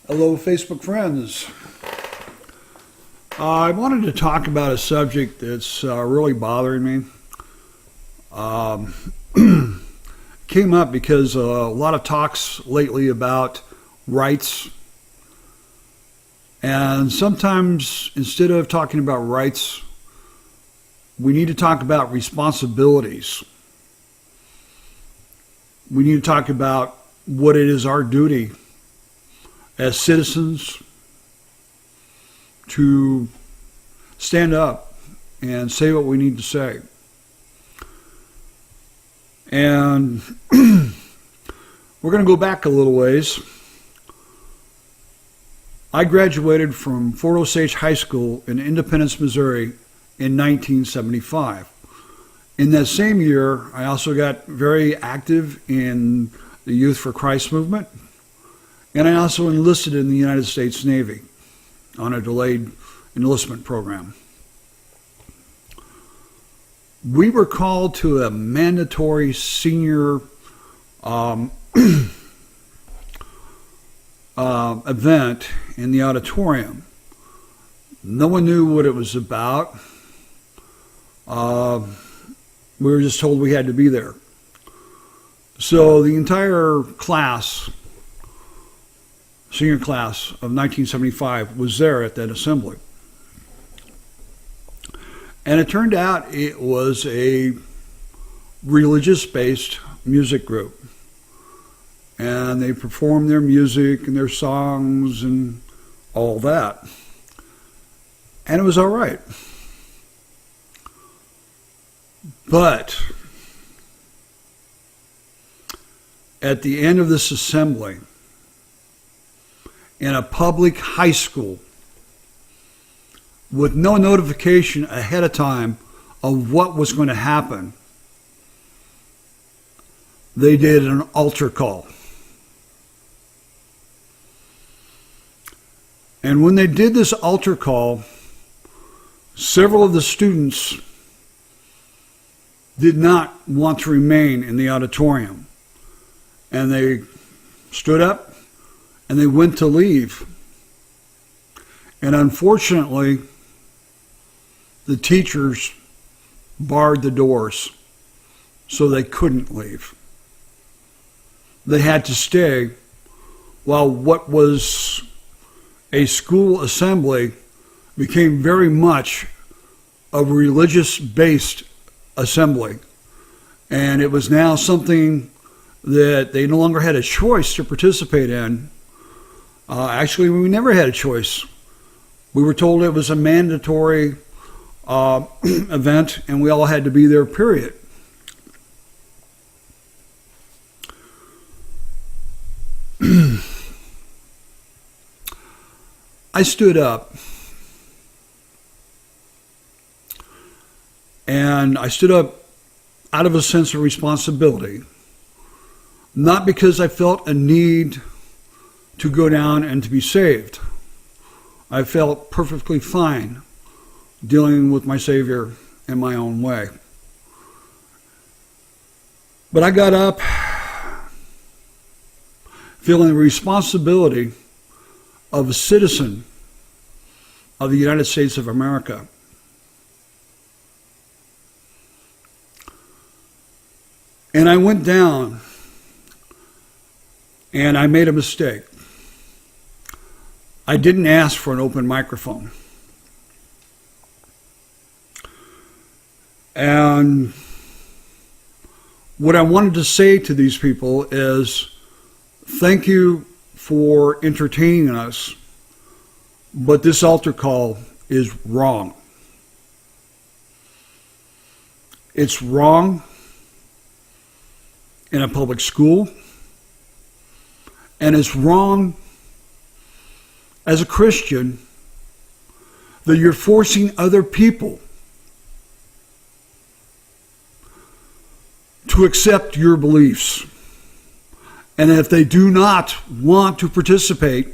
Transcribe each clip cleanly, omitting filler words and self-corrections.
Hello, Facebook friends. I wanted to talk about a subject that's really bothering me. Came up because a lot of talks lately about rights. And sometimes instead of talking about rights, we need to talk about responsibilities. We need to talk about what it is our duty as citizens to stand up and say what we need to say. And we're going to go back a little ways. I graduated from Fort Osage High School in Independence, Missouri in 1975. In that same year, I also got very active in the Youth for Christ movement, and I also enlisted in the United States Navy on a delayed enlistment program. We were called to a mandatory senior event in the auditorium. No one knew what it was about. We were just told we had to be there. So the entire class, senior class of 1975, was there at that assembly. And it turned out it was a religious-based music group. And they performed their music and their songs and all that. And it was all right. But at the end of this assembly, in a public high school, with no notification ahead of time of what was going to happen, they did an altar call. And when they did this altar call, several of the students did not want to remain in the auditorium. And they stood up and they went to leave. And unfortunately, the teachers barred the doors, so they couldn't leave. They had to stay while what was a school assembly became very much a religious-based assembly. And it was now something that they no longer had a choice to participate in. Actually, we never had a choice. We were told it was a mandatory event, and we all had to be there, period. I stood up, and I stood up out of a sense of responsibility, not because I felt a need to go down and to be saved. I felt perfectly fine dealing with my Savior in my own way. But I got up feeling the responsibility of a citizen of the United States of America. And I went down and I made a mistake. I didn't ask for an open microphone. And what I wanted to say to these people is, thank you for entertaining us, but this altar call is wrong. It's wrong in a public school, and it's wrong as a Christian that you're forcing other people to accept your beliefs. And if they do not want to participate,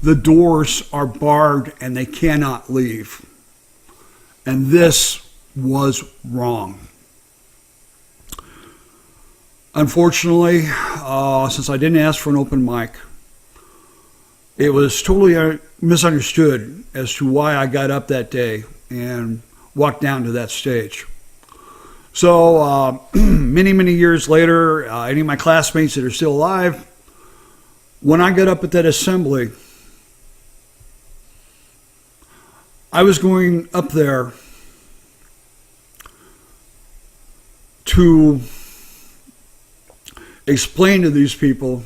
the doors are barred and they cannot leave. And this was wrong. Unfortunately, since I didn't ask for an open mic, It was totally misunderstood as to why I got up that day and walked down to that stage. So many, many years later, any of my classmates that are still alive, when I got up at that assembly, I was going up there to explain to these people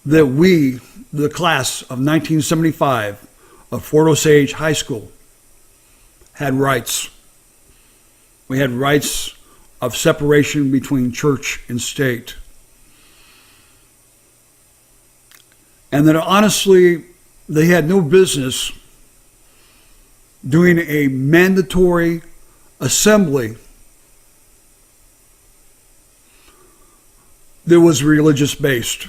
that we, the class of 1975 of Fort Osage High School, had rights. We had rights of separation between church and state. And that honestly, they had no business doing a mandatory assembly that was religious based.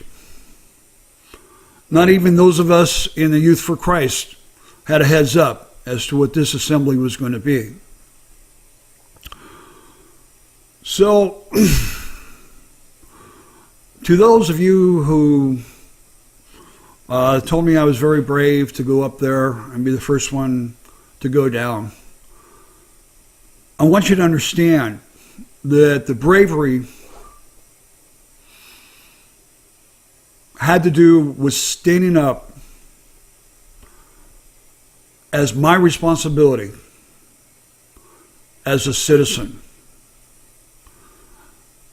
Not even those of us in the Youth for Christ had a heads up as to what this assembly was going to be. So, to those of you who told me I was very brave to go up there and be the first one to go down, I want you to understand that the bravery had to do with standing up as my responsibility as a citizen.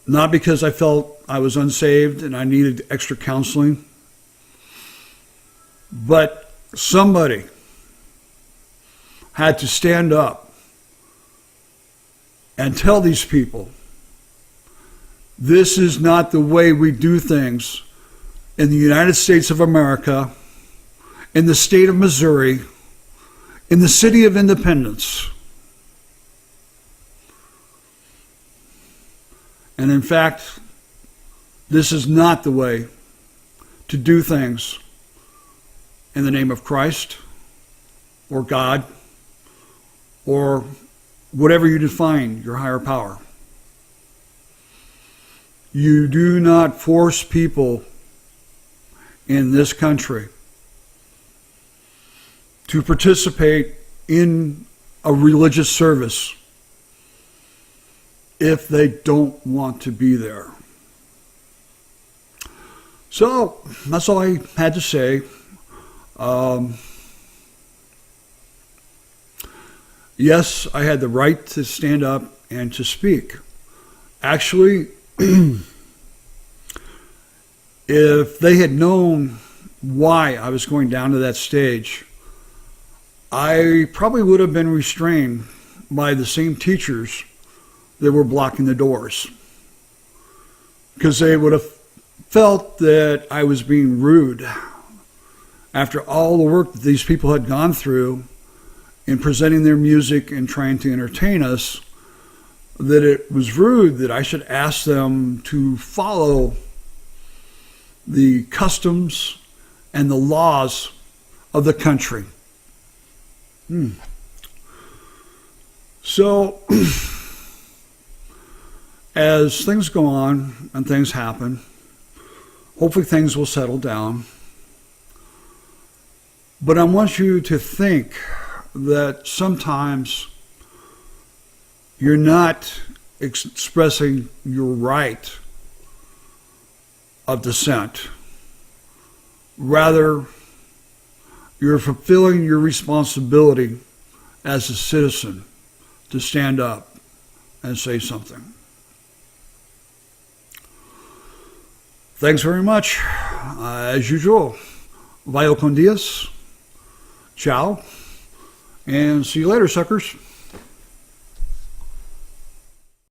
Not because I felt I was unsaved and I needed extra counseling, but somebody had to stand up and tell these people, this is not the way we do things in the United States of America, in the state of Missouri, in the city of Independence. And in fact, this is not the way to do things in the name of Christ or God or whatever you define your higher power. You do not force people in this country to participate in a religious service if they don't want to be there. So that's all I had to say. Yes, I had the right to stand up and to speak. Actually, if they had known why I was going down to that stage, I probably would have been restrained by the same teachers that were blocking the doors, because they would have felt that I was being rude after all the work that these people had gone through in presenting their music and trying to entertain us, that it was rude that I should ask them to follow the customs and the laws of the country. So, as things go on and things happen, hopefully things will settle down. But I want you to think that sometimes you're not expressing your right of dissent. Rather, you're fulfilling your responsibility as a citizen to stand up and say something. Thanks very much. As usual, vaya con Dios. Ciao. And see you later, suckers.